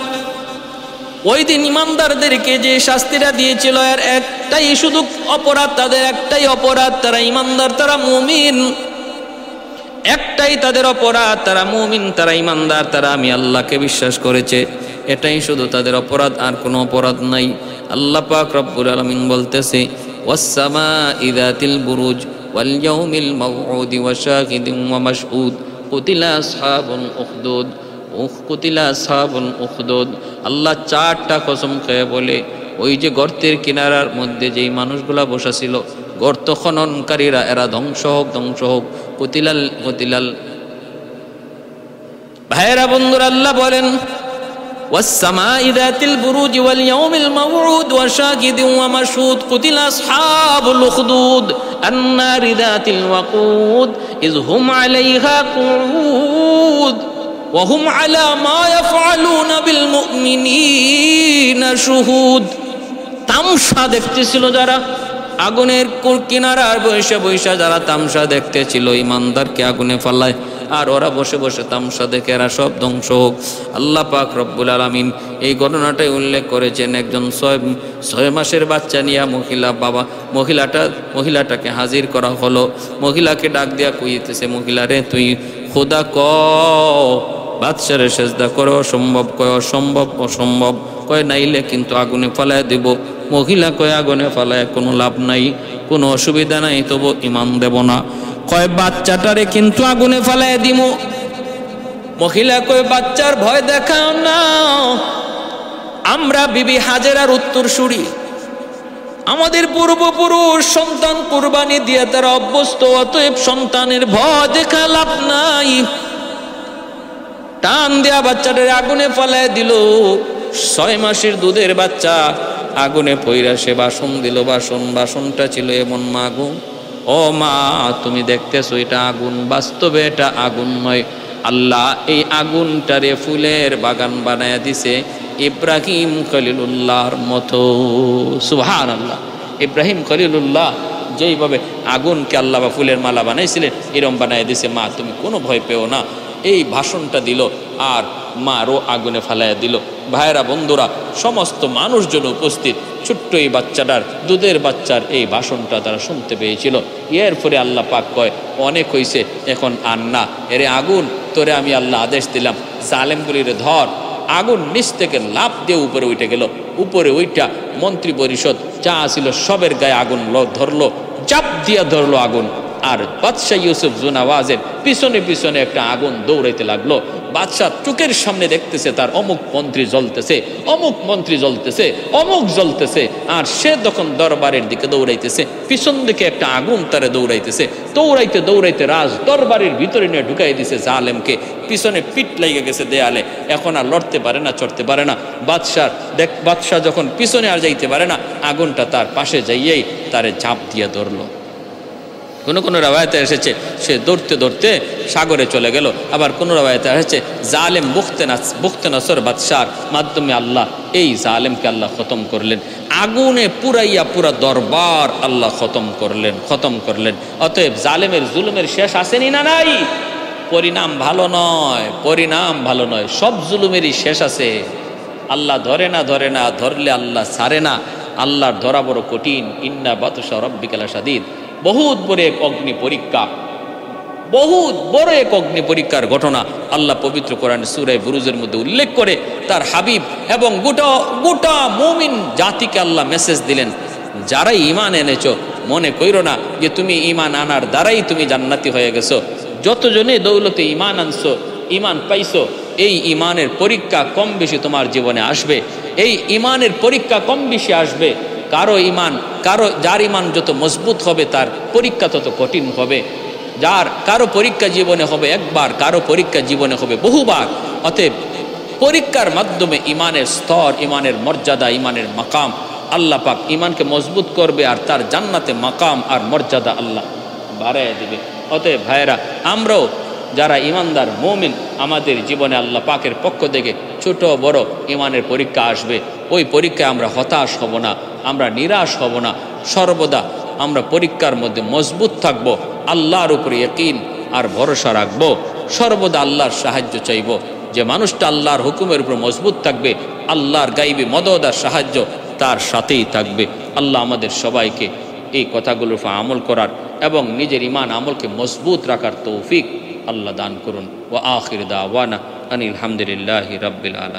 Speaker 1: ওই দিন ইমানদারদেরকে যে শাস্তিটা দিয়েছিল এর একটাই শুধু অপরাধ, তাদের একটাই অপরাধ, তারা ইমানদার, তারা মুমিন, একটাই তাদের অপরাধ, তারা মুমিন, তারা ইমানদার, তারা আমি আল্লাহকে বিশ্বাস করেছে, এটাই শুধু তাদের অপরাধ, আর কোনো অপরাধ নাই। আল্লাহ পাক রব্বুল আলামিন বলতেছে, ওয়াস-সামা'i যাতিল বুরুজ ওয়াল ইয়াউমিল মাউউদি ওয়া শাহিদিন ওয়া মাশহুদ কুতিলা আসহাবুল উখদুদ কুতিলা আসহাবুল উখদুদ। আল্লাহ 4টা কসম খেয়ে বলে, ওই যে গর্তের কিনারার মধ্যে যেই মানুষগুলা বসা ছিল, গর্ত খননকারীরা, এরা ধ্বংস হোক, ধ্বংস হোক। কুতিলাল। ভাইয়েরা, বন্ধুরা, আল্লাহ বলেন, والسماء ذات البروج واليوم الموعود وشاهد ومشهود قتل أصحاب الأخدود النار ذات الوقود إذ هم عليها قعود وهم على ما يفعلون بالمؤمنين شهود তামসা দেখতেছিল যারা আগুনের কিনারার বৈশা বৈশা যারা তামসা দেখতেছিল ইমানদারকে আগুনে ফালায় আর ওরা বসে বসে তামসা দেখে এরা সব ধ্বংস হোক। আল্লাহ পাক রব্বুল আলামিন এই ঘটনাটাই উল্লেখ করেছেন। একজন ছয় মাসের বাচ্চা নিয়ে মহিলাটাকে হাজির করা হলো। মহিলাকে ডাক দিয়া কইতেছে, মহিলারে তুই খোদা ক বাদশারে সেজদা করো, অসম্ভব কয় অসম্ভব, অসম্ভব কয় নাইলে কিন্তু আগুনে ফালায় দেব। মহিলা কয় আগুনে ফালায় কোনো লাভ নাই, কোনো অসুবিধা নাই, তবু ইমান দেব না। কয় বাচ্চাটারে কিন্তু আগুনে ফালায় দিব। মহিলা কয় বাচ্চার ভয় দেখাও না, আমরা বিবি হাজেরার উত্তরসূরি, আমাদের পূর্বপুরুষ সন্তান কুরবানি দিয়ে তারা অভ্যস্ত, অতএব সন্তানের ভয় দেখা লাভ নাই। টান দেয়া বাচ্চাটারে আগুনে ফালায় দিল। 6 মাসের দুধের বাচ্চা আগুনে পইরা সে বাসন দিল। বাসনটা ছিল এমন আগুন। ও মা, তুমি দেখতেছো এটা আগুন, বাস্তবে এটা আগুন নয়। আল্লাহ এই আগুনটারে ফুলের বাগান বানায়া দিছে ইব্রাহিম খলিলুল্লাহর মতো। সুবহানাল্লাহ। ইব্রাহিম খলিলুল্লাহ যেইভাবে আগুনকে আল্লাহ বা ফুলের মালা বানাইছিলেন এরম বানায় দিছে। মা তুমি কোনো ভয় পেও না। এই ভাষণটা দিল আর মারও আগুনে ফালাইয়া দিল। ভাইরা বন্ধুরা, সমস্ত মানুষজন উপস্থিত, ছোট্ট এই বাচ্চাটার দুধের বাচ্চার এই ভাষণটা তারা শুনতে পেয়েছিল। এর পরে আল্লাহ পাক কয় অনেক হইছে, এখন আর না, এরে আগুন তোরে আমি আল্লাহ আদেশ দিলাম, জালেমগুলিরে ধর। আগুন নিচ থেকে লাফ দিয়ে উপরে উঠে গেল। উপরে ওইটা মন্ত্রী পরিষদ যা ছিল সবের গায়ে আগুন ধরলো, চাপ দিয়া ধরলো আগুন। আর বাদশাহ ইউসুফ জুনাওয়াজের পিছনে পিছনে একটা আগুন দৌড়াইতে লাগলো। বাদশাহ চোখের সামনে দেখতেছে তার অমুক মন্ত্রী জ্বলতেছে, অমুক মন্ত্রী জ্বলতেছে, অমুক জ্বলতেছে। আর সে তখন দরবারের দিকে দৌড়াইতেছে, পিছন দিকে একটা আগুন তারে দৌড়াইতেছে। দৌড়াইতে দৌড়াইতে রাজ দরবারের ভিতরে নিয়ে ঢুকাই দিছে জালেমকে। পিছনে পিঠ লেগে গেছে দেয়ালে, এখন আর লড়তে পারে না, চড়তে পারে না। বাদশাহ যখন পিছনে আর যাইতে পারে না, আগুনটা তার পাশে যাইয়েই তারে ঝাঁপ দিয়ে ধরলো। কোনো কোনো রাওয়ায়াতে এসেছে সে দৌড়তে দৌড়তে সাগরে চলে গেল। আবার কোনো রাওয়ায়াতে এসেছে জালেম বুখতে নসর বাদশার মাধ্যমে আল্লাহ এই জালেমকে আল্লাহ খতম করলেন। আগুনে পুরাইয়া পুরা দরবার আল্লাহ খতম করলেন। অতএব জালেমের জুলুমের শেষ আসেনি না নাই? পরিণাম ভালো নয়, সব জুলুমেরই শেষ আছে। আল্লাহ ধরে না, ধরলে আল্লাহ ছাড়ে না। আল্লাহর ধরা বড় কঠিন। ইন্না বাতুশা রাব্বিকা লাশাদীদ। বহুত বড় এক অগ্নি পরীক্ষার ঘটনা আল্লাহ পবিত্র কোরআন সূরা বুরুজের মধ্যে উল্লেখ করে তার হাবিব এবং গোটা মুমিন জাতিকে আল্লাহ মেসেজ দিলেন, যারাই ঈমান এনেছো মনে কইরো না যে তুমি ঈমান আনার দ্বারাই তুমি জান্নাতি হয়ে গেছো। যতজনে দৌলতে ঈমান আনছো, ঈমান পাইছো, এই ঈমানের পরীক্ষা কম বেশি তোমার জীবনে আসবে। এই ঈমানের পরীক্ষা কম বেশি আসবে। যার ঈমান যত মজবুত হবে তার পরীক্ষা তত কঠিন হবে। কারো পরীক্ষা জীবনে হবে একবার, কারো পরীক্ষা জীবনে হবে বহুবার। অতএব পরীক্ষার মাধ্যমে ঈমানের স্তর, ঈমানের মর্যাদা, ঈমানের মাকাম আল্লাহ পাক ঈমানকে মজবুত করবে আর তার জান্নাতে মাকাম আর মর্যাদা আল্লাহ বাড়াইয়া দিবে। অতএব ভাইয়েরা, আমরাও যারা ঈমানদার মুমিন, আমাদের জীবনে আল্লাহ পাকের পক্ষ থেকে ছোট বড় ঈমানের পরীক্ষা আসবে। ওই পরীক্ষায় আমরা হতাশ হব না, আমরা নিরাশ হব না। সর্বদা আমরা পরীক্ষার মধ্যে মজবুত থাকব, আল্লাহর উপরে ইয়াকিন আর ভরসা রাখব, সর্বদা আল্লাহর সাহায্য চাইব। যে মানুষটা আল্লাহর হুকুমের উপর মজবুত থাকবে, আল্লাহর গাইবি মদদ আর সাহায্য তার সাথেই থাকবে। আল্লাহ আমাদের সবাইকে এই কথাগুলোর উপর আমল করার এবং নিজের ঈমান আমলকে মজবুত রাখার তৌফিক আল্লাহ দান করুন। ওয়া আখির দাওয়ানা আনিল হামদুলিল্লাহি রাব্বিল আলামিন।